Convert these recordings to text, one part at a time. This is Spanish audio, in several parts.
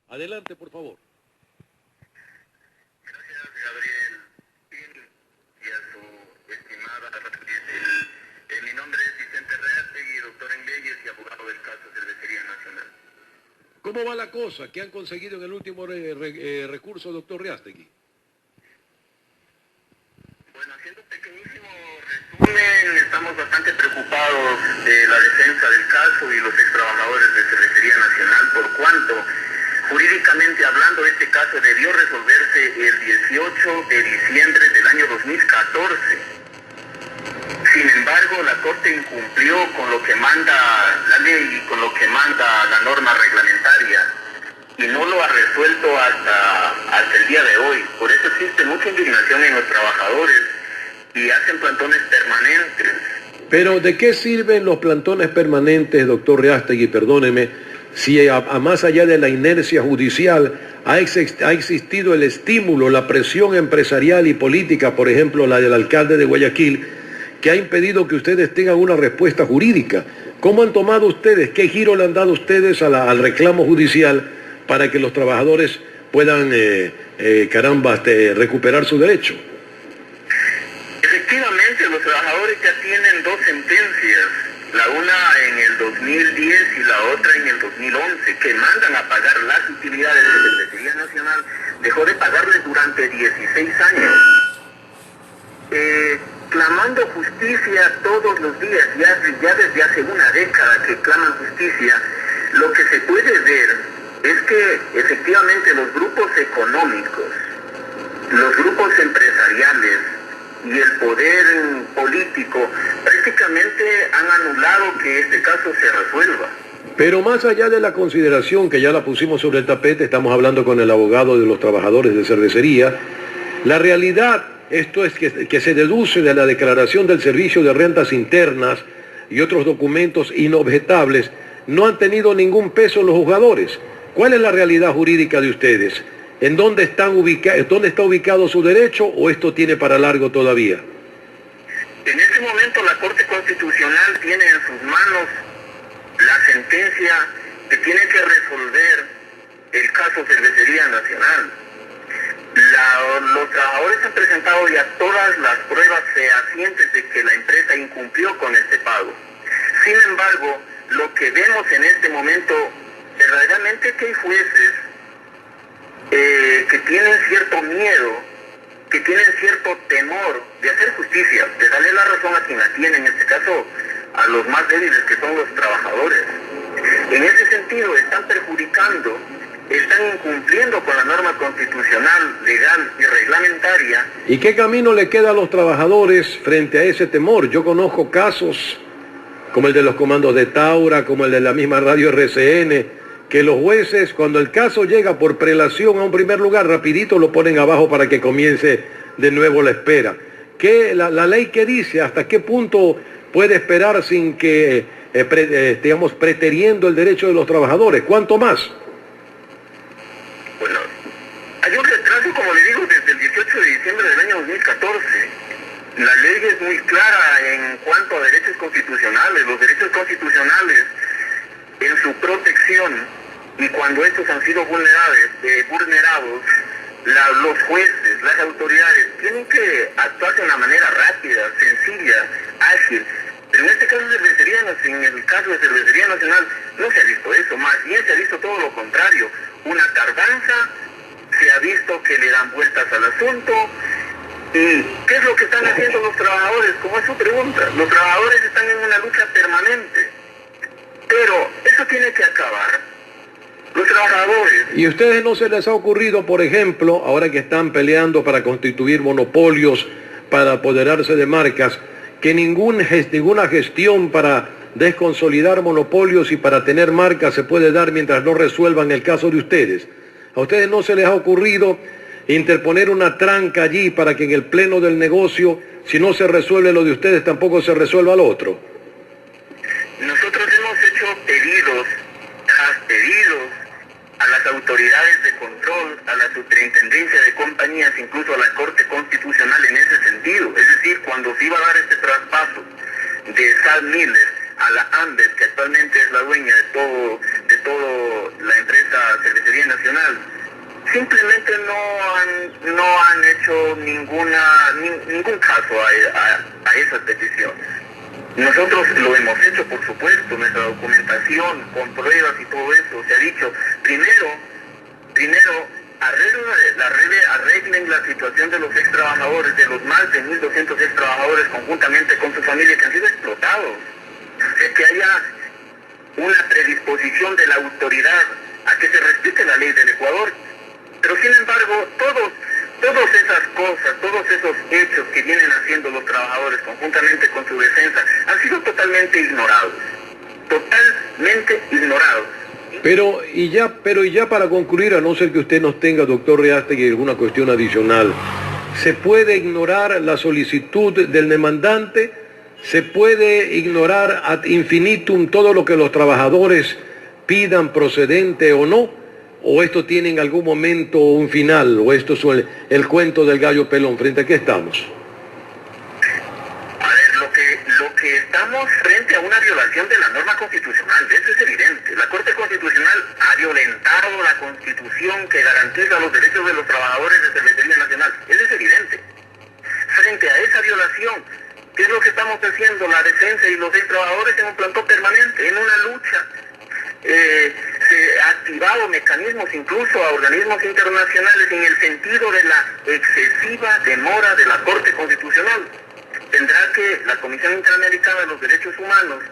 Adelante, por favor. Gracias, Gabriel Pin, y a su estimada mi nombre es Vicente Reastegui, doctor en leyes y abogado del caso Cervecería Nacional. ¿Cómo va la cosa? ¿Qué han conseguido en el último recurso, doctor Reastegui? Bueno, haciendo un pequeñísimo resumen, estamos bastante preocupados de la defensa del caso y los ex trabajadores de Cervecería Nacional, por cuanto, jurídicamente hablando, este caso debió resolverse el 18 de diciembre del año 2014. Sin embargo, la Corte incumplió con lo que manda la ley y con lo que manda la norma reglamentaria y no lo ha resuelto hasta el día de hoy. Por eso existe mucha indignación en los trabajadores y hacen plantones permanentes. Pero, ¿de qué sirven los plantones permanentes, doctor Reastegui? Perdóneme, si más allá de la inercia judicial ha existido el estímulo, la presión empresarial y política, por ejemplo, la del alcalde de Guayaquil, que ha impedido que ustedes tengan una respuesta jurídica. ¿Cómo han tomado ustedes, qué giro le han dado ustedes al reclamo judicial para que los trabajadores puedan, recuperar su derecho? Efectivamente, los trabajadores ya tienen dos sentencias, la una en el 2010 y la otra en el 2011, que mandan a pagar las utilidades de la Cervecería Nacional. Dejó de pagarles durante 16 años. Clamando justicia todos los días, ya desde hace una década que claman justicia, lo que se puede ver es que efectivamente los grupos económicos, los grupos empresariales y el poder político prácticamente han anulado que este caso se resuelva. Pero más allá de la consideración que ya la pusimos sobre el tapete, estamos hablando con el abogado de los trabajadores de cervecería, la realidad, esto es que se deduce de la declaración del Servicio de Rentas Internas y otros documentos inobjetables, no han tenido ningún peso los juzgadores. ¿Cuál es la realidad jurídica de ustedes? ¿En dónde está ubicado su derecho o esto tiene para largo todavía? En este momento la Corte Constitucional tiene en sus manos la sentencia que tiene que resolver el caso Cervecería Nacional. Los trabajadores han presentado ya todas las pruebas fehacientes de que la empresa incumplió con este pago. Sin embargo, lo que vemos en este momento, verdaderamente que hay jueces que tienen cierto miedo, que tienen cierto temor de hacer justicia, de darle la razón a quien la tiene, en este caso a los más débiles que son los trabajadores. En ese sentido están perjudicando, están incumpliendo con la norma constitucional, legal y reglamentaria. ¿Y qué camino le queda a los trabajadores frente a ese temor? Yo conozco casos como el de los comandos de Taura, como el de la misma radio RCN, que los jueces, cuando el caso llega por prelación a un primer lugar, rapidito lo ponen abajo para que comience de nuevo la espera. ¿Qué, la ley qué dice? ¿Hasta qué punto puede esperar sin que, digamos, preteriendo el derecho de los trabajadores? ¿Cuánto más? Bueno, hay un retraso, como le digo, desde el 18 de diciembre del año 2014. La ley es muy clara en cuanto a derechos constitucionales. Los derechos constitucionales, en su protección, y cuando estos han sido vulnerados, los jueces, las autoridades, tienen que actuar de una manera rápida, sencilla, ágil. Pero en este caso en el caso de Cervecería Nacional, no se ha visto eso, más bien se ha visto todo lo contrario, una tardanza, se ha visto que le dan vueltas al asunto. ¿Y qué es lo que están haciendo los trabajadores? Como es su pregunta, los trabajadores están en una lucha permanente, pero eso tiene que acabar. Los trabajadores... ¿Y a ustedes no se les ha ocurrido, por ejemplo, ahora que están peleando para constituir monopolios, para apoderarse de marcas, que ninguna gestión para desconsolidar monopolios y para tener marcas se puede dar mientras no resuelvan el caso de ustedes? ¿A ustedes no se les ha ocurrido interponer una tranca allí para que en el pleno del negocio, si no se resuelve lo de ustedes, tampoco se resuelva lo otro? Nosotros hemos hecho pedidos a las autoridades de control, a la superintendencia de compañías, incluso a la Corte Constitucional en ese sentido. Es decir, cuando se iba a dar este traspaso de SADMiller a la Ambev, que actualmente es la dueña de todo la empresa Cervecería Nacional, simplemente no han hecho ningún caso a esas peticiones. Nosotros lo hemos hecho, por supuesto, nuestra documentación con pruebas y todo eso. Se ha dicho, primero arreglen la situación de los extrabajadores, de los más de 1.200 extrabajadores conjuntamente con su familia que han sido explotados. Es que haya una predisposición de la autoridad a que se respete la ley del Ecuador. Pero sin embargo, todas esas cosas, todos esos hechos que vienen haciendo los trabajadores conjuntamente con su defensa han sido totalmente ignorados. Totalmente ignorados. Pero y ya para concluir, a no ser que usted nos tenga, doctor Reástegui, alguna cuestión adicional, ¿se puede ignorar la solicitud del demandante? ¿Se puede ignorar ad infinitum todo lo que los trabajadores pidan, procedente o no? ¿O esto tiene en algún momento un final? ¿O esto es el cuento del gallo pelón? ¿Frente a qué estamos? A ver, lo que estamos frente a una violación de la norma constitucional, eso es evidente. La Corte Constitucional ha violentado la Constitución que garantiza los derechos de los trabajadores de Cervecería Nacional. Eso es evidente. Frente a esa violación, ¿qué es lo que estamos haciendo? La defensa y los trabajadores en un plantón permanente, en una lucha. Se ha activado mecanismos incluso a organismos internacionales en el sentido de la excesiva demora de la Corte Constitucional. Tendrá que la Comisión Interamericana de los Derechos Humanos,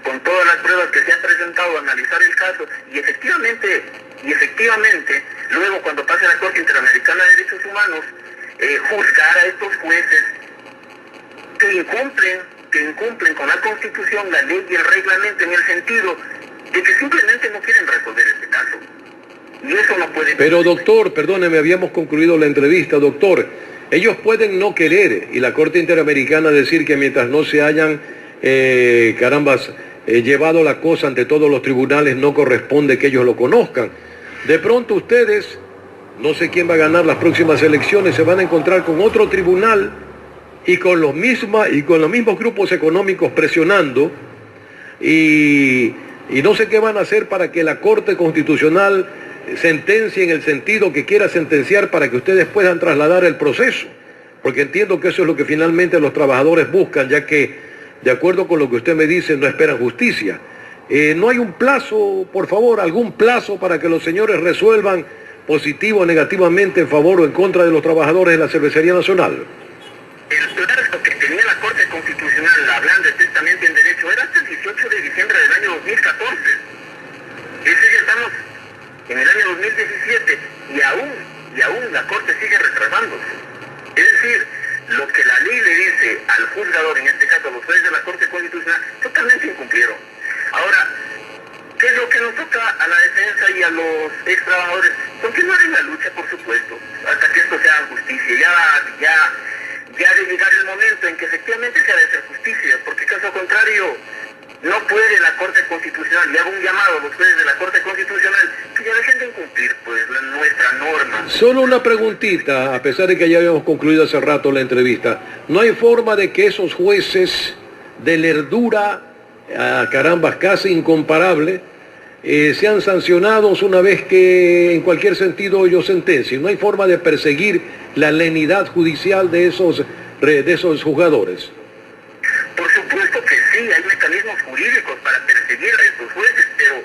con todas las pruebas que se han presentado, analizar el caso y efectivamente, luego cuando pase a la Corte Interamericana de Derechos Humanos, juzgar a estos jueces que incumplen con la Constitución, la ley y el reglamento en el sentido de que simplemente no quieren resolver este caso. Y eso no puede... Pero doctor, perdóneme, habíamos concluido la entrevista, doctor. Ellos pueden no querer, y la Corte Interamericana decir que mientras no se hayan, llevado la cosa ante todos los tribunales, no corresponde que ellos lo conozcan. De pronto ustedes, no sé quién va a ganar las próximas elecciones, se van a encontrar con otro tribunal y con los mismos grupos económicos presionando y no sé qué van a hacer para que la Corte Constitucional sentencie en el sentido que quiera sentenciar para que ustedes puedan trasladar el proceso. Porque entiendo que eso es lo que finalmente los trabajadores buscan, ya que, de acuerdo con lo que usted me dice, no esperan justicia. ¿No hay un plazo, por favor, algún plazo para que los señores resuelvan positivo o negativamente en favor o en contra de los trabajadores de la Cervecería Nacional? El plazo que tenía la Corte Constitucional hablando estrictamente en derecho era hasta el 18 de diciembre del año 2014. Es decir, estamos en el año 2017 y aún la Corte sigue retrasándose. Es decir, lo que la ley le dice al juzgador, en este caso a los jueces de la Corte Constitucional, totalmente incumplieron. Ahora, ¿qué es lo que nos toca a la defensa y a los ex trabajadores? Continuar en la lucha, por supuesto, hasta que esto sea justicia. Ya de llegar el momento en que efectivamente se ha de hacer justicia, porque caso contrario, no puede la Corte Constitucional, y hago un llamado a los jueces de la Corte Constitucional, que ya dejen de incumplir pues nuestra norma. Solo una preguntita, a pesar de que ya habíamos concluido hace rato la entrevista. ¿No hay forma de que esos jueces de lerdura, carambas, casi incomparable, sean sancionados una vez que en cualquier sentido ellos sentencien? ¿No hay forma de perseguir la lenidad judicial de esos juzgadores? Por supuesto que sí, hay mecanismos jurídicos para perseguir a estos jueces, pero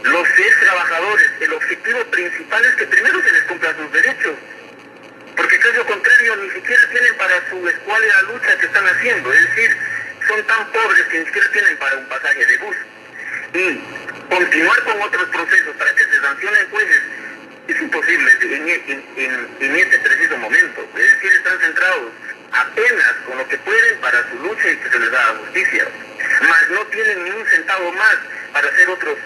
los ex trabajadores, el objetivo principal es que primero se les cumplan sus derechos, porque caso contrario ni siquiera tienen para su escuálida lucha que están haciendo, es decir, son tan pobres que ni siquiera tienen para un pasaje de bus. Y continuar con otros procesos para que se sancionen jueces es imposible en este preciso momento. Es decir, están centrados apenas con lo que pueden para su lucha y que se les da justicia. Mas no tienen ni un centavo más para hacer otros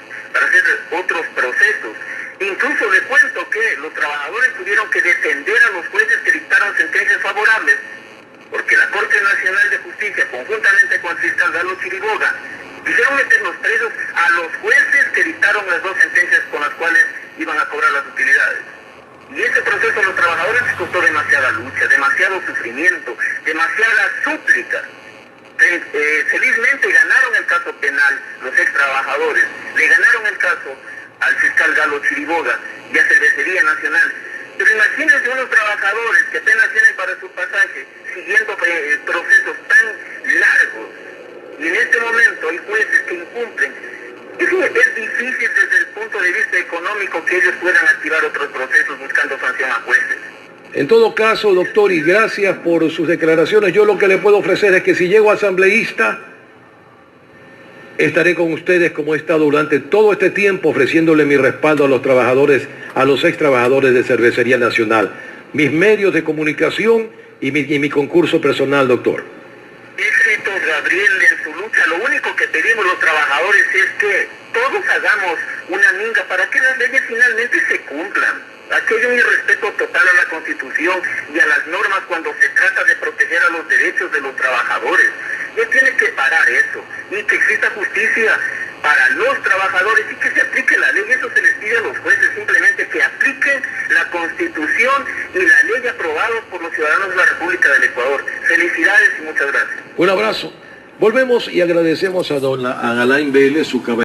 procesos. Incluso le cuento que los trabajadores tuvieron que defender a los jueces que dictaron sentencias favorables, porque la Corte Nacional de Justicia, conjuntamente con el fiscal Galo Chiriboga, quisieron meterlos presos a los jueces que dictaron las dos sentencias con las cuales iban a cobrar las utilidades. Y ese proceso a los trabajadores les costó demasiada lucha, demasiado sufrimiento, demasiada súplica. Felizmente ganaron el caso penal los ex trabajadores, le ganaron el caso al fiscal Galo Chiriboga y a Cervecería Nacional. Pero imagínense unos trabajadores que apenas tienen para su pasaje, siguiendo procesos tan largos. Y en este momento hay jueces que incumplen. Es difícil desde el punto de vista económico que ellos puedan activar otros procesos buscando sanción a jueces. En todo caso, doctor, y gracias por sus declaraciones, yo lo que le puedo ofrecer es que si llego asambleísta, estaré con ustedes como he estado durante todo este tiempo ofreciéndole mi respaldo a los trabajadores, a los ex trabajadores de Cervecería Nacional. Mis medios de comunicación y mi concurso personal, doctor. Éxitos, Gabriel, en su lucha. Lo único que pedimos los trabajadores es que todos hagamos una minga para que las leyes finalmente se cumplan. Aquí hay un irrespeto total a la Constitución y a las normas cuando se trata de proteger a los derechos de los trabajadores. Ya tiene que parar eso y que exista justicia para los trabajadores y que se aplique la ley. Eso se les pide a los jueces, simplemente que apliquen la Constitución y la ley aprobada por los ciudadanos de la República del Ecuador. Felicidades y muchas gracias. Un abrazo. Volvemos y agradecemos a don Alain Vélez su cabeza.